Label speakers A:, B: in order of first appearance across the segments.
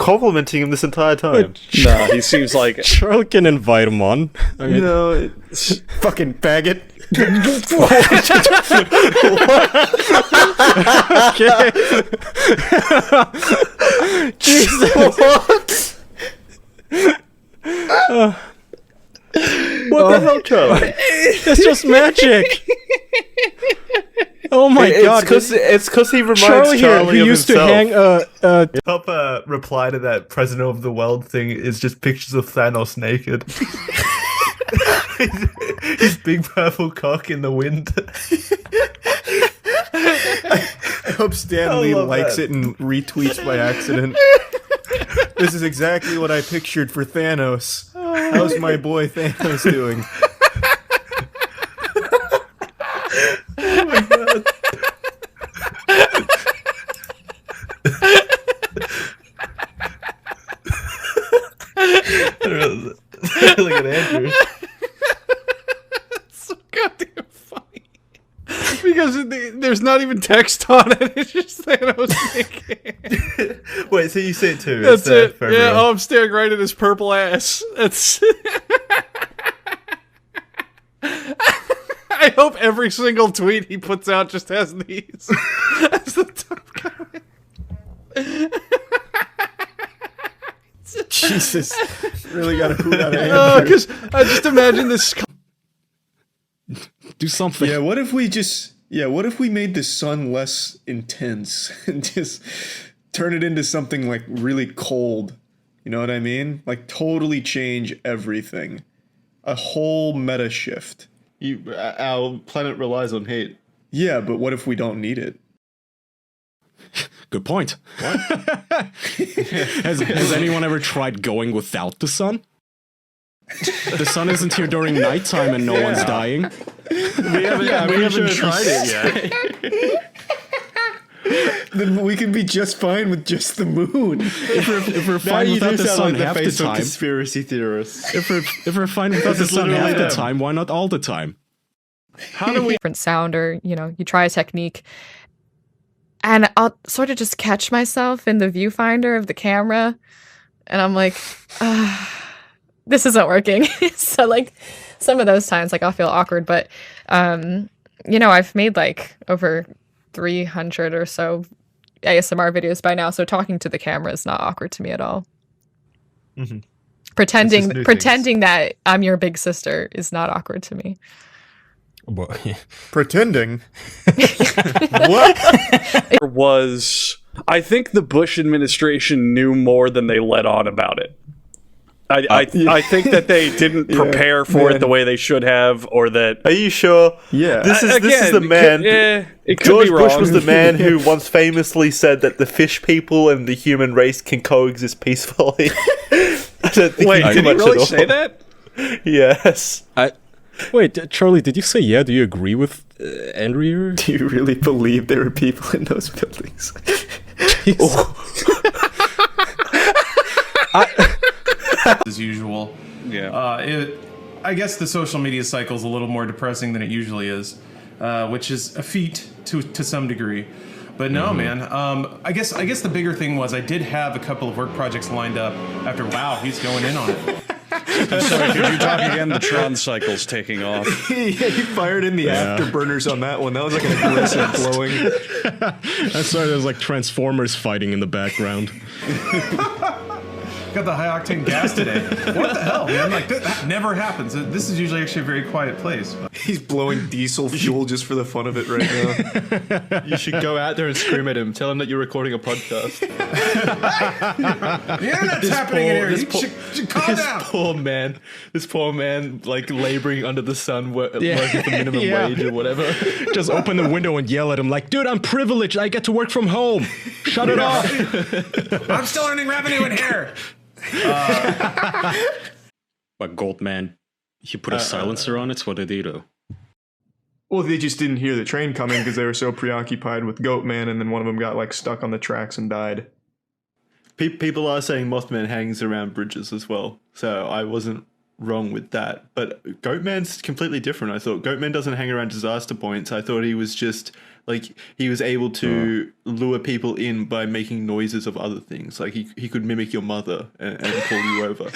A: complimenting him this entire time.
B: Nah, he seems like
C: Charlie can invite him on. I mean,
A: it's
D: Fucking faggot.
C: okay. Jesus.
A: what the hell, Charlie?
C: That's just magic. Oh my god!
A: It's because he reminds
C: Charlie here,
A: Charlie
C: who
A: of
C: used
A: himself.
C: to hang
A: Top reply to that President of the World thing is just pictures of Thanos naked. His big purple cock in the wind.
D: I hope Stan Lee likes it and retweets by accident. This is exactly what I pictured for Thanos. How's my boy Thanos doing?
A: Oh my god. Look at Andrew.
B: so goddamn funny. Because there's not even text on it. It's just Thanos naked.
A: Wait, so you see it too?
B: That's it.
A: For
B: Yeah,
A: everyone.
B: I'm staring right at his purple ass. That's. I hope every single tweet he puts out just has these as the top comment.
D: Jesus. Really gotta hoot out of
B: Oh,
D: Andrew.
B: because I just imagine this.
C: do something.
D: Yeah, what if we made the sun less intense and just turn it into something like really cold? You know what I mean? Like totally change everything. A whole meta shift.
A: Our planet relies on heat.
D: Yeah, but what if we don't need it?
C: Good point. has anyone ever tried going without the sun? The sun isn't here during nighttime and no one's dying.
A: We haven't tried it yet.
D: Then we can be just fine with just the moon.
C: If we're fine without the sun half the time,
A: conspiracy theorists.
C: if we're fine without the sun half the time, why not all the time?
B: How do we?
E: Different sound, or you try a technique, and I'll sort of just catch myself in the viewfinder of the camera, and I'm like, this isn't working. So like some of those times, like I'll feel awkward, but I've made like over 300 or so ASMR videos by now, so talking to the camera is not awkward to me at all.
A: Mm-hmm.
E: Pretending that I'm your big sister is not awkward to me.
D: Pretending?
B: I think the Bush administration knew more than they let on about it. I think that they didn't prepare for it the way they should have, or that.
A: Are you sure?
D: Yeah.
A: This is the man.
B: It could
A: George
B: be wrong.
A: Bush was the man who once famously said that the fish people and the human race can coexist peacefully. I don't think
B: Wait,
A: he
B: did he
A: much at
B: really
A: all.
B: say that?
A: Yes.
C: Wait, Charlie, did you say yeah? Do you agree with Andrew?
D: Do you really believe there are people in those buildings?
F: As usual.
B: Yeah.
F: I guess the social media cycle is a little more depressing than it usually is, which is a feat to some degree. But no, man. I guess the bigger thing was I did have a couple of work projects lined up after. Wow, he's going in on it.
B: I'm sorry, could you talk again? The Tron cycle's taking off.
D: He fired in the afterburners on that one. That was like an aggressive blowing.
C: I saw there's like Transformers fighting in the background.
F: Got the high octane gas today. What the hell, man? Like that never happens. This is usually actually a very quiet place.
D: He's blowing diesel fuel just for the fun of it right now.
A: You should go out there and scream at him. Tell him that you're recording a podcast.
F: The internet's happening in here. You should calm down.
A: This poor man, like laboring under the sun, working for minimum wage or whatever.
C: Just open the window and yell at him like, dude, I'm privileged. I get to work from home. Shut it off.
F: I'm still earning revenue in here.
C: But Goldman, you put a silencer on it. What did he do?
D: Well, they just didn't hear the train coming because they were so preoccupied with Goatman, and then one of them got like stuck on the tracks and died.
A: People are saying Mothman hangs around bridges as well, so I wasn't wrong with that. But Goatman's completely different. I thought Goatman doesn't hang around disaster points. I thought he was just like he was able to lure people in by making noises of other things. Like he could mimic your mother and call you over.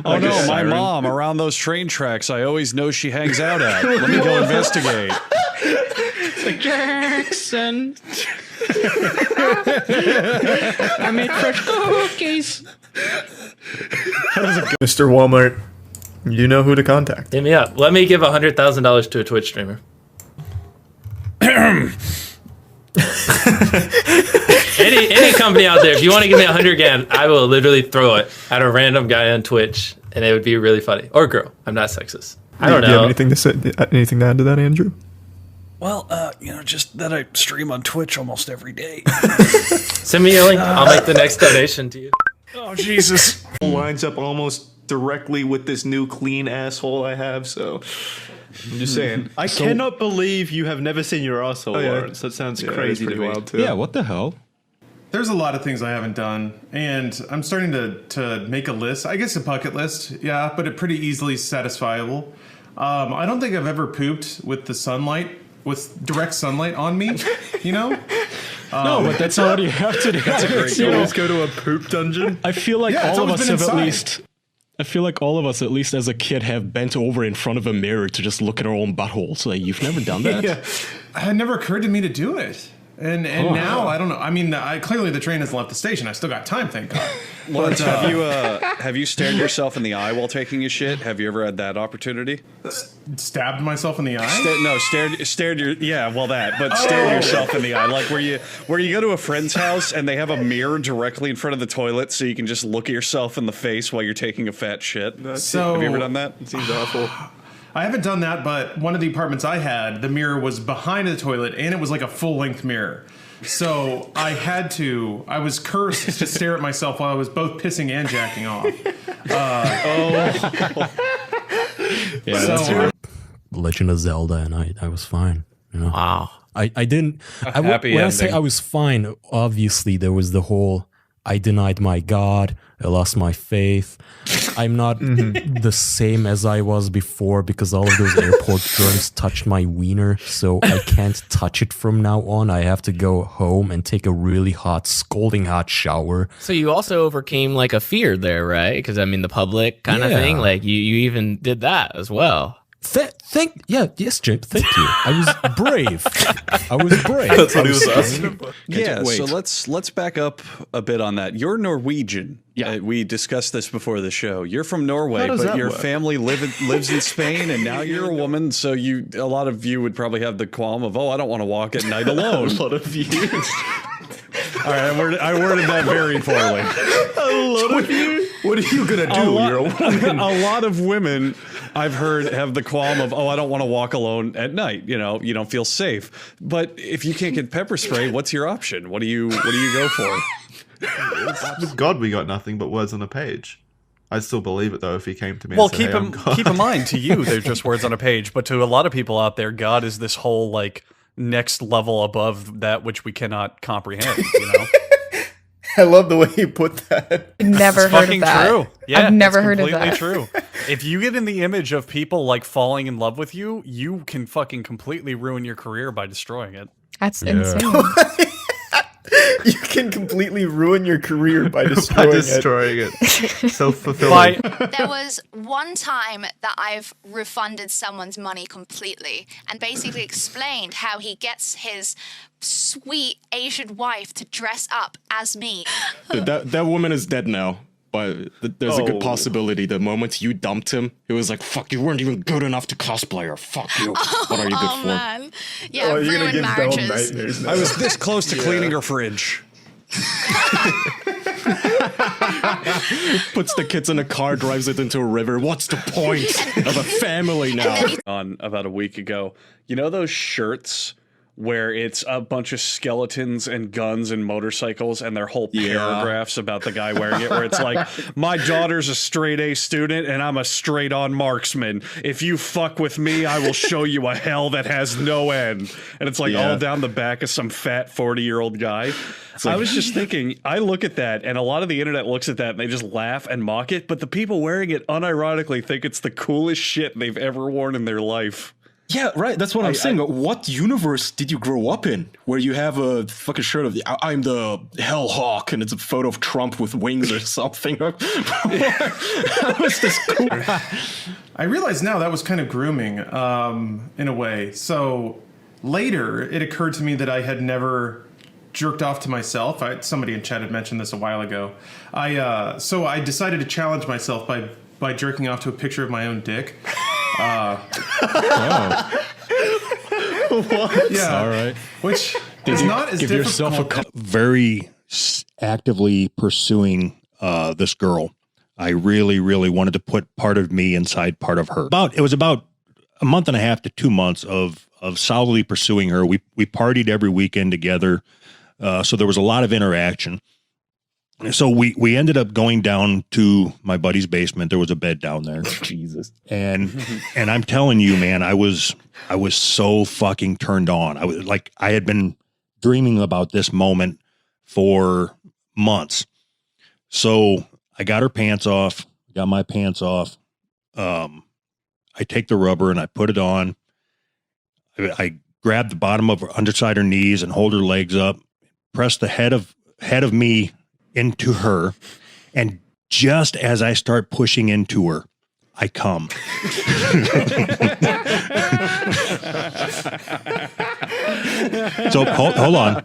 B: Oh no, my mom around those train tracks. I always know she hangs out at. Let me go investigate.
C: It's like Jackson. I made fresh cookies.
D: Mr. Walmart, you know who to contact.
G: Hit me up. Let me give $100,000 to a Twitch streamer. any company out there, if you want to give me 100 grand, I will literally throw it at a random guy on Twitch, and it would be really funny. Or girl. I'm not sexist. I don't know.
D: Do you have anything to add to that, Andrew?
B: Well, just that I stream on Twitch almost every day.
G: Send me a link. I'll make the next donation to you.
B: Oh, Jesus.
D: Lines up almost directly with this new clean asshole I have, so I'm just saying.
A: I cannot believe you have never seen your asshole, Lawrence. That sounds crazy to me.
D: Wild too.
C: Yeah, what the hell?
F: There's a lot of things I haven't done, and I'm starting to make a list. I guess a bucket list, yeah, but it pretty easily satisfiable. I don't think I've ever pooped with the sunlight, with direct sunlight on me, you know?
C: No, but that's not what you have to do. That's a great
A: You always go to a poop dungeon?
C: I feel like
F: Yeah, it's
C: all of
F: always
C: us
F: been
C: have at
F: inside.
C: least. I feel like all of us, at least as a kid, have bent over in front of a mirror to just look at our own buttholes. Like, you've never done that?
F: Yeah, it never occurred to me to do it. And now, I don't know. I mean, clearly the train hasn't left the station. I still got time, thank God.
B: Lawrence, have you stared yourself in the eye while taking a shit? Have you ever had that opportunity?
F: Stabbed myself in the eye?
B: Stared yourself in the eye, like where you go to a friend's house and they have a mirror directly in front of the toilet, so you can just look at yourself in the face while you're taking a fat shit.
F: So,
B: have you ever done that?
A: It seems awful.
F: I haven't done that, but one of the apartments I had, the mirror was behind the toilet, and it was like a full-length mirror. So I was cursed to stare at myself while I was both pissing and jacking off.
C: Yeah, Legend of Zelda, and I was fine. You know?
G: Wow.
C: I didn't.
B: Happy
C: when I say
B: ending.
C: I was fine, obviously there was the whole I denied my God, I lost my faith. I'm not the same as I was before because all of those airport germs touched my wiener, so I can't touch it from now on. I have to go home and take a really hot, scalding hot shower.
G: So you also overcame like a fear there, right? Because I mean, the public kind of thing. Like you even did that as well.
C: Yes, Jim, thank you. I was brave.
A: That's what he was asking.
B: Yeah, so let's back up a bit on that. You're Norwegian.
C: Yeah.
B: We discussed this before the show. You're from Norway,
A: How does
B: but
A: that
B: your
A: work?
B: family lives in Spain, and now you're a woman. So a lot of you would probably have the qualm of, I don't want to walk at night alone.
A: A lot of you.
B: All right, I worded that very poorly.
A: A lot of you.
D: What are you gonna do? You're a woman.
B: A lot of women I've heard have the qualm of, I don't want to walk alone at night. You know, you don't feel safe. But if you can't get pepper spray, what's your option? What do you go for?
A: With God, we got nothing but words on a page. I'd still believe it though if he came to me.
B: Well,
A: and said,
B: keep in mind, to you, they're just words on a page, but to a lot of people out there, God is this whole like next level above that which we cannot comprehend. You know,
D: I love the way you put that.
E: Never heard of that.
B: true. Yeah,
E: I've never
B: it's
E: heard of
B: completely
E: that.
B: true. If you get in the image of people like falling in love with you, you can fucking completely ruin your career by destroying it.
E: That's insane.
D: You can completely ruin your career by destroying it.
A: Self-fulfilling.
H: There was one time that I've refunded someone's money completely and basically explained how he gets his sweet Asian wife to dress up as me.
C: That woman is dead now. But there's a good possibility the moment you dumped him, it was like, fuck, you weren't even good enough to cosplay her. Fuck you. What are you good for?
H: Man. Yeah, ruined marriages.
B: I was this close to cleaning her fridge.
C: Puts the kids in a car, drives it into a river. What's the point of a family now?
B: On about a week ago, you know those shirts where it's a bunch of skeletons and guns and motorcycles and their whole paragraphs about the guy wearing it, where it's like, my daughter's a straight A student and I'm a straight on marksman. If you fuck with me, I will show you a hell that has no end. And it's like all down the back of some fat 40-year-old guy. I was just thinking, I look at that and a lot of the internet looks at that and they just laugh and mock it. But the people wearing it unironically think it's the coolest shit they've ever worn in their life.
I: Yeah, right. That's what I'm saying. What universe did you grow up in where you have a fucking shirt of I'm the Hell Hawk and it's a photo of Trump with wings or something? How is this cool?
F: I realize now that was kind of grooming in a way. So later, it occurred to me that I had never jerked off to myself. Somebody in chat had mentioned this a while ago. So I decided to challenge myself by jerking off to a picture of my own dick.
I: What?
F: Yeah.
J: All right.
F: Which is not as
J: Give
F: difficult.
J: yourself very actively pursuing this girl. I really, really wanted to put part of me inside part of her. It was about a month and a half to 2 months of solidly pursuing her. We partied every weekend together. So there was a lot of interaction. So we ended up going down to my buddy's basement. There was a bed down there.
I: Jesus.
J: And I'm telling you, man, I was so fucking turned on. I had been dreaming about this moment for months. So I got her pants off, got my pants off. I take the rubber and I put it on. I grab the bottom of her underside her knees and hold her legs up, press the head of me into her, and just as I start pushing into her, I come. So hold on.